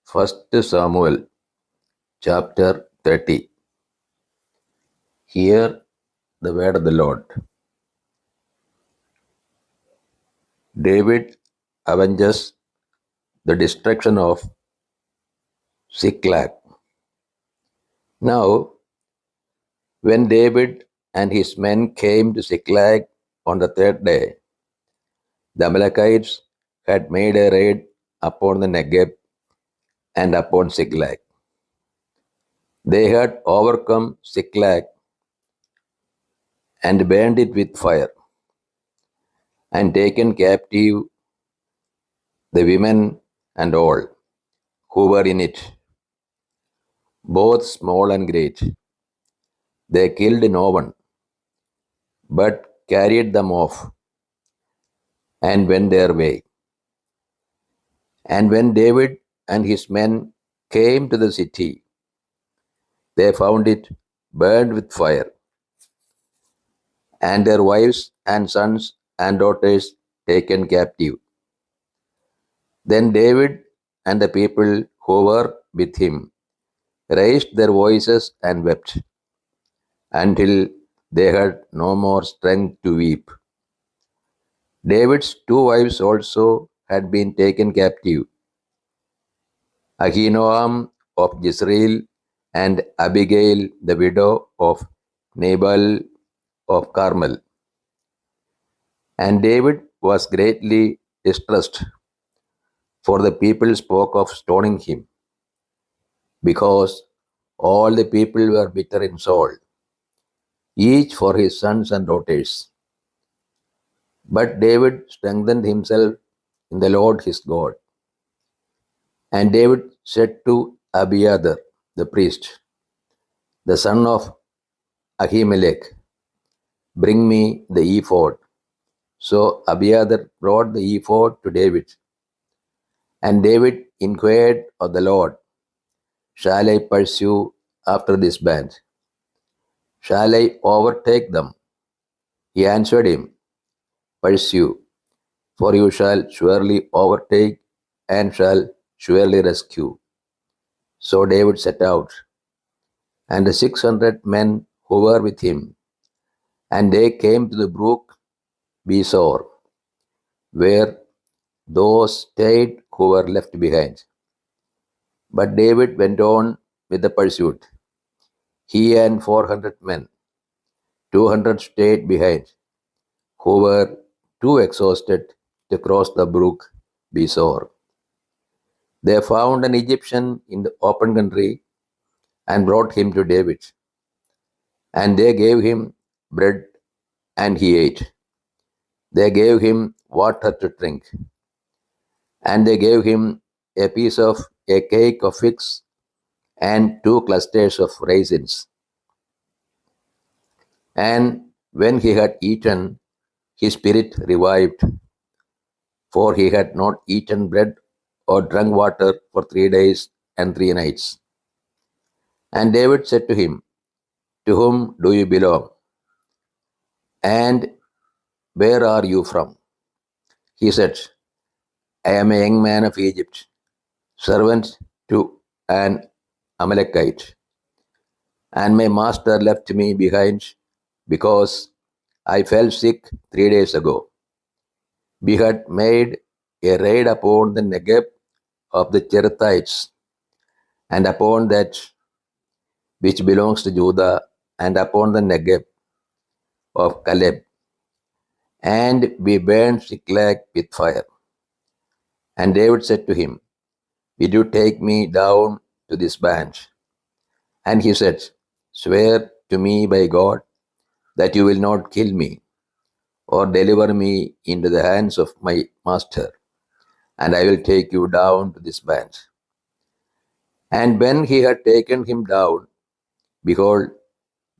First Samuel chapter 30. Hear the word of the Lord. David avenges the destruction of Ziklag. Now, when David and his men came to Ziklag on the third day, the Amalekites had made a raid upon the Negeb and upon Ziklag. They had overcome Ziklag and burned it with fire, and taken captive the women and all who were in it, both small and great. They killed no one, but carried them off and went their way. And when David and his men came to the city, they found it burned with fire, and their wives and sons and daughters taken captive. Then David and the people who were with him raised their voices and wept until they had no more strength to weep. David's two wives also had been taken captive, Ahinoam of Jezreel and Abigail, the widow of Nabal of Carmel. And David was greatly distressed, for the people spoke of stoning him, because all the people were bitter in soul, each for his sons and daughters. But David strengthened himself in the Lord his God. And David said to Abiathar the priest, the son of Ahimelech, bring me the ephod. So Abiathar brought the ephod to David. And David inquired of the Lord, shall I pursue after this band? Shall I overtake them? He answered him, pursue, for you shall surely overtake and shall surely rescue. So David set out, and the 600 men who were with him, and they came to the brook Besor, where those stayed who were left behind. But David went on with the pursuit, he and 400 men. 200 stayed behind, who were too exhausted to cross the brook Besor. They found an Egyptian in the open country and brought him to David. And they gave him bread, and he ate. They gave him water to drink, and they gave him a piece of a cake of figs and 2 clusters of raisins. And when he had eaten, his spirit revived, for he had not eaten bread or drunk water for 3 days and 3 nights. And David said to him, to whom do you belong? And where are you from? He said, I am a young man of Egypt, servant to an Amalekite. And my master left me behind because I fell sick 3 days ago. We had made a raid upon the Negeb of the Cherethites, and upon that which belongs to Judah, and upon the Negeb of Caleb. And we burned Ziklag with fire. And David said to him, will you take me down to this band? And he said, swear to me by God that you will not kill me or deliver me into the hands of my master, and I will take you down to this band. And when he had taken him down, behold,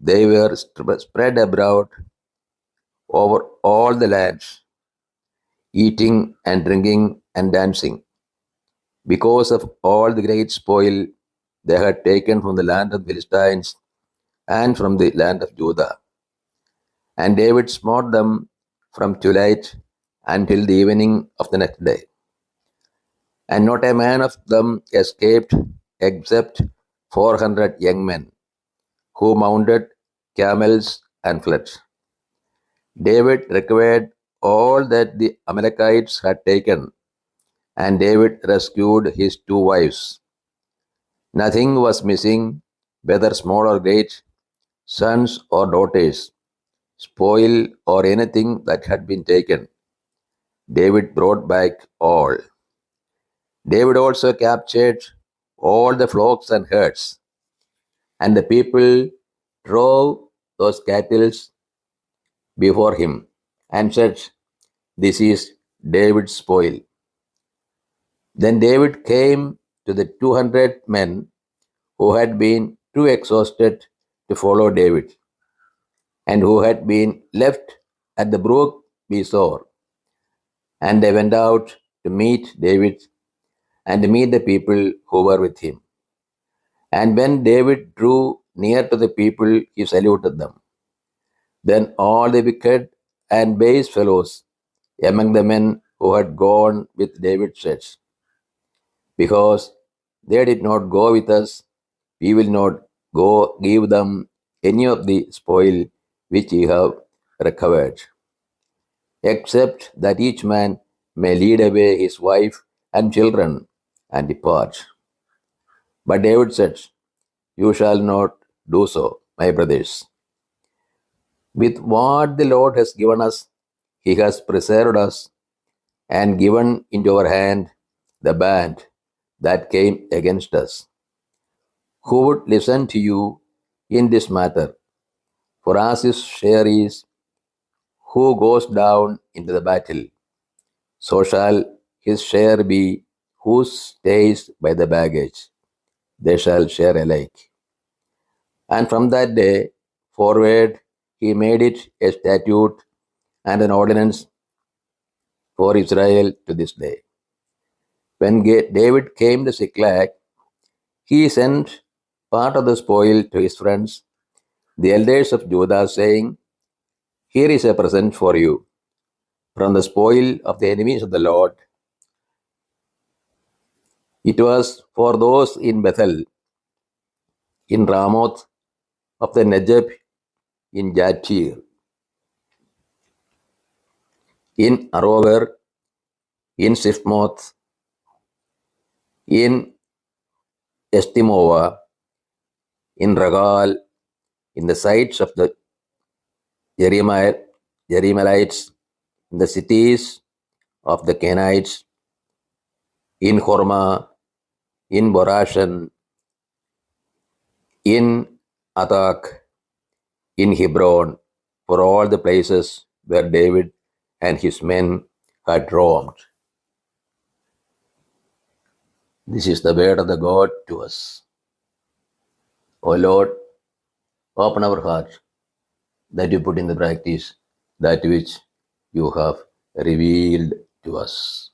they were spread abroad over all the lands, eating and drinking and dancing, because of all the great spoil they had taken from the land of the Philistines and from the land of Judah. And David smote them from twilight until the evening of the next day. and not a man of them escaped except 400 young men who mounted camels and fled. David recovered all that the Amalekites had taken, and David rescued his two wives. Nothing was missing, whether small or great, sons or daughters, spoil or anything that had been taken. David brought back all. David also captured all the flocks and herds, and the people drove those cattle before him and said, "This is David's spoil." Then David came to the 200 men who had been too exhausted to follow David and who had been left at the brook Besor. And they went out to meet David and to meet the people who were with him. And when David drew near to the people, he saluted them. Then all the wicked and base fellows among the men who had gone with David said, "Because they did not go with us, we will not go give them any of the spoil which ye have recovered, except that each man may lead away his wife and children and depart." But David said, "You shall not do so, my brothers. With what the Lord has given us, he has preserved us and given into our hand the band that came against us. Who would listen to you in this matter? For as his share is, who goes down into the battle, so shall his share be who stays by the baggage. They shall share alike." And from that day forward, he made it a statute and an ordinance for Israel to this day. When David came to Ziklag, he sent part of the spoil to his friends, the elders of Judah, saying, "Here is a present for you from the spoil of the enemies of the Lord." It was for those in Bethel, in Ramoth of the Negeb, in Jatir, in Arover, in Sifmoth, in Estimova, in Ragal, in the sites of the Jeremielites, in the cities of the Canaanites, in Hormah, in Borashan, in Athak, in Hebron, for all the places where David and his men had roamed. This is the word of the God to us. O Lord, open our hearts that you put in the practice that which you have revealed to us.